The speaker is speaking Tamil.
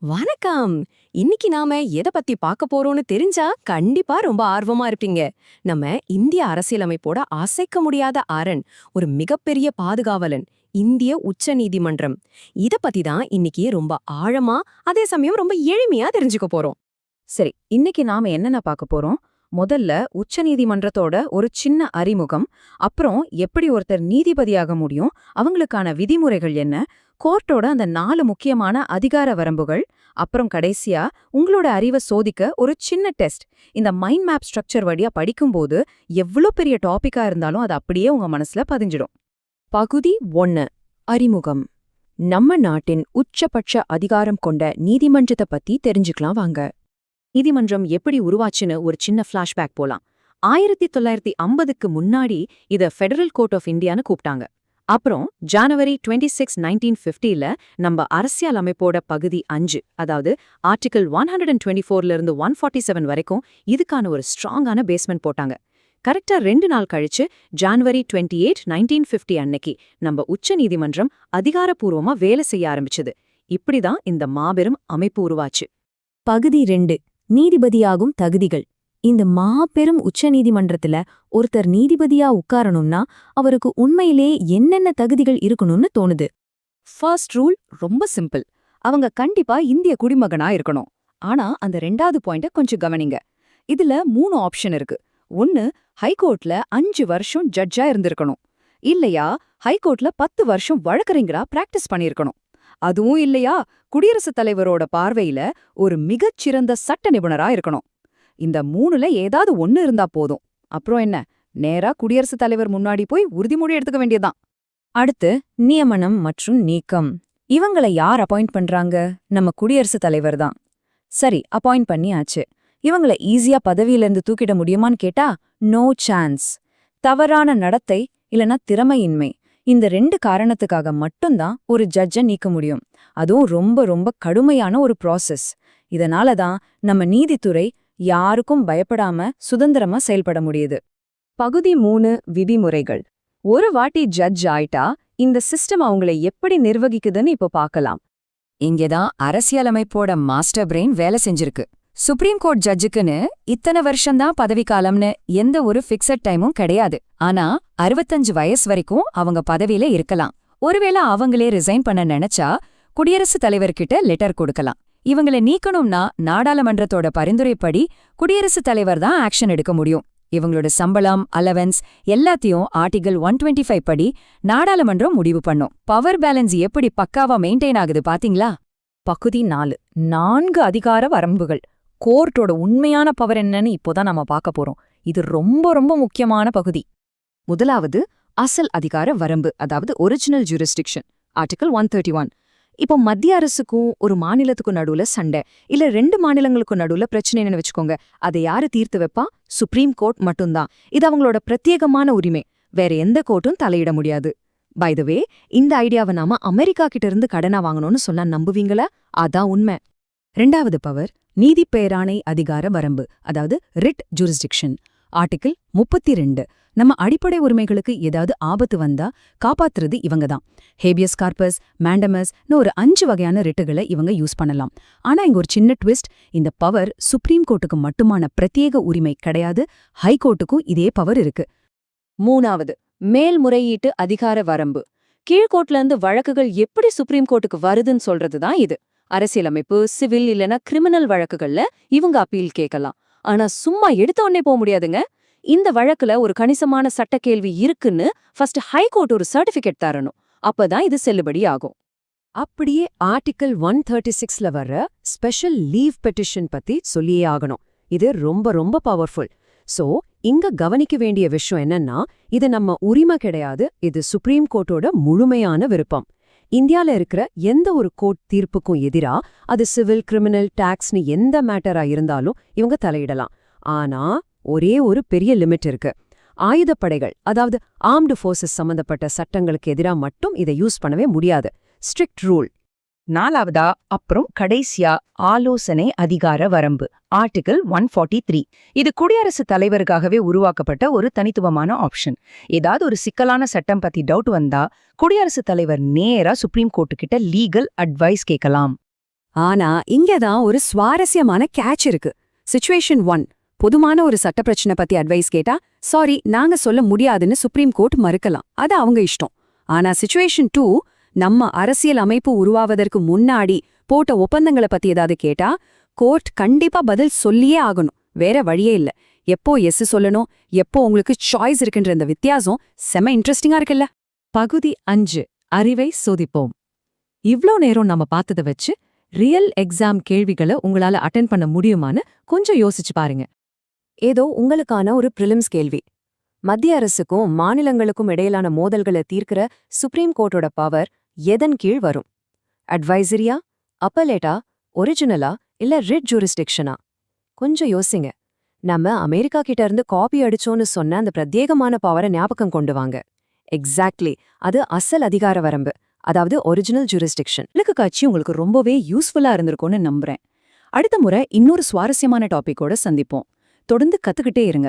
வணக்கம். இன்னைக்கு நாம எத பத்தி பார்க்க போறோம்னு தெரிஞ்சா கண்டிப்பா ரொம்ப ஆர்வமா இருப்பீங்க. நம்ம இந்திய அரசியலமைப்போட அசைக்க முடியாத அரண், ஒரு மிகப்பெரிய பாதுகாவலன், இந்திய உச்ச நீதிமன்றம். இத பத்தி தான் இன்னைக்கு ரொம்ப ஆழமா, அதே சமயம் ரொம்ப எளிமையா தெரிஞ்சுக்க போறோம். சரி, இன்னைக்கு நாம என்னென்ன பார்க்க போறோம்? முதல்ல உச்சநீதிமன்றத்தோட ஒரு சின்ன அறிமுகம், அப்புறம் எப்படி ஒருத்தர் நீதிபதியாக முடியும், அவங்களுக்கான விதிமுறைகள் என்ன, கோர்ட்டோட அந்த 4 முக்கியமான அதிகார வரம்புகள், அப்புறம் கடைசியா உங்களோட அறிவை சோதிக்க ஒரு சின்ன டெஸ்ட். இந்த மைண்ட் மேப் ஸ்ட்ரக்சர் வழியா படிக்கும்போது எவ்வளோ பெரிய டாபிக்கா இருந்தாலும் அது அப்படியே உங்க மனசுல பதிஞ்சிடும். பகுதி 1. அறிமுகம். நம்ம நாட்டின் உச்சபட்ச அதிகாரம் கொண்ட நீதிமன்றத்தை பத்தி தெரிஞ்சுக்கலாம் வாங்க. நீதிமன்றம் எப்படி உருவாச்சுன்னு ஒரு சின்ன ஃபிளாஷ்பேக் போலாம். 1950க்கு முன்னாடி இத ஃபெடரல் கோர்ட் ஆஃப் இந்தியான்னு கூப்பிட்டாங்க. அப்புறம் ஜனவரி 26, 1950ல நம்ம அரசியல் அமைப்போட பகுதி 5, அதாவது ஆர்டிகிள் 124ல இருந்து 147 வரைக்கும் இதுக்கான ஒரு ஸ்ட்ராங்கான பேஸ்மெண்ட் போட்டாங்க. கரெக்டா 2 நாள் கழிச்சு ஜனவரி 28, 1950 அன்னைக்கு நம்ம உச்ச நீதிமன்றம் அதிகாரப்பூர்வமா வேலை செய்ய ஆரம்பிச்சது. இப்படிதான் இந்த மாபெரும் அமைப்பு உருவாச்சு. பகுதி 2. நீதிபதியாகும் தகுதிகள். இந்த மாபெரும் உச்ச நீதிமன்றத்துல ஒருத்தர் நீதிபதியா உட்காரணும்னா அவருக்கு உண்மையிலே என்னென்ன தகுதிகள் இருக்கணும்னு தோணுது. ஃபர்ஸ்ட் ரூல் ரொம்ப சிம்பிள். அவங்க கண்டிப்பா இந்திய குடிமகனா இருக்கணும். ஆனா அந்த 2வது பாயிண்ட கொஞ்சம் கவனிங்க. இதுல 3 ஆப்ஷன் இருக்கு. 1, ஹைகோர்ட்ல 5 வருஷம் ஜட்ஜா இருந்திருக்கணும். இல்லையா ஹைகோர்ட்ல 10 வருஷம் வழக்கறிஞரா பிராக்டிஸ் பண்ணியிருக்கணும். அதுவும் இல்லையா குடியரசுத் தலைவரோட பார்வையில ஒரு மிகச்சிறந்த சட்ட நிபுணரா இருக்கணும். இந்த 3ல ஏதாவது ஒன்னு இருந்தா போதும். அப்புறம் என்ன, நேரா குடியரசுத் தலைவர் முன்னாடி போய் உறுதிமொழி எடுத்துக்க வேண்டியதுதான். அடுத்து நியமனம் மற்றும் நீக்கம். இவங்களை யார் அப்பாயிண்ட் பண்றாங்க? நம்ம குடியரசுத் தலைவர் தான். சரி, அப்பாயிண்ட் பண்ணியாச்சு. இவங்களை ஈஸியா பதவியிலிருந்து தூக்கிட முடியுமான்னு கேட்டா நோ சான்ஸ். தவறான நடத்தை இல்லனா திறமையின்மை, இந்த 2 காரணத்துக்காக மட்டும்தான் ஒரு ஜட்ஜை நீக்க முடியும். அதுவும் ரொம்ப ரொம்ப கடுமையான ஒரு ப்ராசஸ். இதனால தான் நம்ம நீதித்துறை யாருக்கும் பயப்படாம சுதந்திரமா செயல்பட முடியுது. பகுதி 3. விதிமுறைகள். ஒரு வாட்டி ஜட்ஜ் ஆயிட்டா இந்த சிஸ்டம் அவங்களை எப்படி நிர்வகிக்குதுன்னு இப்போ பார்க்கலாம். இங்கேதான் அரசியலமைப்போட மாஸ்டர் பிரெயின் வேலை செஞ்சிருக்கு. சுப்ரீம் கோர்ட் ஜட்ஜுக்குன்னு இத்தனை வருஷம்தான் பதவிக்காலம்னு எந்த ஒரு ஃபிக்ஸட் டைமும் கிடையாது. ஆனா 65 வயசு வரைக்கும் அவங்க பதவியில இருக்கலாம். ஒருவேளை அவங்களே ரிசைன் பண்ண நினைச்சா குடியரசுத் தலைவர்கிட்ட லெட்டர் கொடுக்கலாம். இவங்களை நீக்கணும்னா நாடாளுமன்றத்தோட பரிந்துரைப்படி குடியரசுத் தலைவர் தான் ஆக்ஷன் எடுக்க முடியும். இவங்களோட சம்பளம், அலவன்ஸ் எல்லாத்தையும் ஆர்டிகிள் 125 படி நாடாளுமன்றம் முடிவு பண்ணும். பவர் பேலன்ஸ் எப்படி பக்காவா மெயின்டைன் ஆகுது பாத்தீங்களா? பகுதி 4. 4 அதிகார வரம்புகள். கோர்ட்டோட உண்மையான பவர் என்னன்னு இப்போதான் நாம பார்க்க போறோம். இது ரொம்ப ரொம்ப முக்கியமான பகுதி. முதலாவது அசல் அதிகார வரம்பு, அதாவது ஒரிஜினல் ஜூரிஸ்டிக்ஷன், ஆர்டிகிள் 131. இப்போ மத்திய அரசுக்கும் ஒரு மாநிலத்துக்கும் நடுவுல சண்டை, இல்ல 2 மாநிலங்களுக்கும் நடுவுல பிரச்சனைன்னு வச்சுக்கோங்க. அதை யாரு தீர்த்து வைப்பா? சுப்ரீம் கோர்ட் மட்டும்தான். இது அவங்களோட பிரத்யேகமான உரிமை. வேற எந்த கோர்ட்டும் தலையிட முடியாது. பை த வே, இந்த ஐடியாவை நாம அமெரிக்கா கிட்ட இருந்து கடனா வாங்கணும்னு சொன்னா நம்புவீங்களா? அதான் உண்மை. 2வது பவர் நீதி பேராணை அதிகார வரம்பு, அதாவது ரிட் ஜூரிஸ்டிக்ஷன், ஆர்டிகிள் 32. நம்ம அடிப்படை உரிமைகளுக்கு ஏதாவது ஆபத்து வந்தா காப்பாத்துறது இவங்க தான். ஹேபியஸ் கார்பஸ், மேண்டமஸ்னு ஒரு 5 வகையான ரிட்டுகளை இவங்க யூஸ் பண்ணலாம். ஆனா இங்க ஒரு சின்ன ட்விஸ்ட். இந்த பவர் சுப்ரீம் கோர்ட்டுக்கு மட்டுமான பிரத்யேக உரிமை கிடையாது, ஹைகோர்ட்டுக்கும் இதே பவர் இருக்கு. 3வது மேல்முறையீட்டு அதிகார வரம்பு. கீழ்கோர்ட்ல இருந்து வழக்குகள் எப்படி சுப்ரீம் கோர்ட்டுக்கு வருதுன்னு சொல்றதுதான் இது. அரசியலமைப்பு, சிவில் இல்லனா கிரிமினல் வழக்குகள்ல இவங்க அப்பீல் கேட்கலாம். ஆனா சும்மா எடுத்த உடனே போக முடியாதுங்க. இந்த வழக்குல ஒரு கணிசமான சட்ட கேள்வி இருக்குன்னு ஃபர்ஸ்ட் ஹைகோர்ட் ஒரு சர்டிபிகேட் தரணும். அப்பதான் இது செல்லுபடி ஆகும். அப்படியே ஆர்டிகிள் 136ல வர்ற ஸ்பெஷல் லீவ் பெட்டிஷன் பத்தி சொல்லியே ஆகணும். இது ரொம்ப ரொம்ப பவர்ஃபுல். சோ இங்க கவனிக்க வேண்டிய விஷயம் என்னன்னா, இது நம்ம உரிமை கிடையாது, இது சுப்ரீம் கோர்ட்டோட முழுமையான விருப்பம். இந்தியால இருக்கிற எந்த ஒரு கோர்ட் தீர்ப்புக்கும் எதிரா, அது சிவில், கிரிமினல், டாக்ஸ்னு எந்த மேட்டரா இருந்தாலும் இவங்க தலையிடலாம். ஆனா ஒரே ஒரு பெரிய லிமிட் இருக்கு. ஆயுதப்படைகள், அதாவது ஆர்ம்டு ஃபோர்ஸஸ் சம்பந்தப்பட்ட சட்டங்களுக்கு எதிரா மட்டும் இதை யூஸ் பண்ணவே முடியாது. Strict rule. 4வதா அப்புறம் கடைசியா ஆலோசனை அதிகார வரம்பு, ஆர்டிகிள் 143. இது குடியரசுத் தலைவருக்காகவே உருவாக்கப்பட்ட ஒரு தனித்துவமான ஆப்ஷன். ஏதாவது ஒரு சிக்கலான சட்டம் பத்தி டவுட் வந்தா குடியரசுத் தலைவர் நேரா சுப்ரீம் கோர்ட்டு கிட்ட லீகல் அட்வைஸ் கேட்கலாம். ஆனா இங்கதான் ஒரு சுவாரஸ்யமான கேட்ச் இருக்கு. சிச்சுவேஷன் 1, பொதுமான ஒரு சட்ட பிரச்சனை பத்தி அட்வைஸ் கேட்டா சாரி நாங்க சொல்ல முடியாதுன்னு சுப்ரீம் கோர்ட் மறுக்கலாம், அது அவங்க இஷ்டம். ஆனா சிச்சுவேஷன் 2, நம்ம அரசியல் அமைப்பு உருவாவதற்கு முன்னாடி போட்ட ஒப்பந்தங்களை பத்தி ஏதாவது கேட்டா கோர்ட் கண்டிப்பா பதில் சொல்லியே ஆகணும், வேற வழியே இல்ல. எப்போ எஸ் சொல்லணும், எப்போ உங்களுக்கு சாய்ஸ் இருக்குன்ற இந்த வித்தியாசம் செம இன்ட்ரெஸ்டிங்கா இருக்குல்ல. பகுதி 5, அறிவை சோதிப்போம். இவ்ளோ நேரம் நம்ம பார்த்தத வச்சு ரியல் எக்ஸாம் கேள்விகளை உங்களால அட்டென்ட் பண்ண முடியுமான்னு கொஞ்சம் யோசிச்சு பாருங்க. ஏதோ உங்களுக்கான ஒரு பிரிலிம்ஸ் கேள்வி. மத்திய அரசுக்கும் மாநிலங்களுக்கும் இடையிலான மோதல்களை தீர்க்கிற சுப்ரீம் கோர்ட்டோட பவர் எதன் கீழ் வரும்? அட்வைசரியா, அப்பலேட்டா, ஒரிஜினலா இல்ல ரிட் ஜூரிஸ்டிக்ஷனா? கொஞ்சம் யோசிங்க. நம்ம அமெரிக்கா கிட்ட இருந்து காப்பி அடிச்சோன்னு சொன்ன அந்த பிரத்யேகமான பவரை ஞாபகம் கொண்டு வாங்க. எக்ஸாக்ட்லி, அது அசல் அதிகார வரம்பு, அதாவது ஒரிஜினல் ஜூரிஸ்டிக்ஷன். விளக்கு காட்சி உங்களுக்கு ரொம்பவே யூஸ்ஃபுல்லா இருந்திருக்கும்னு நம்புறேன். அடுத்த முறை இன்னொரு சுவாரஸ்யமான டாபிக்கோட சந்திப்போம். தொடர்ந்து கத்துக்கிட்டே இருங்க.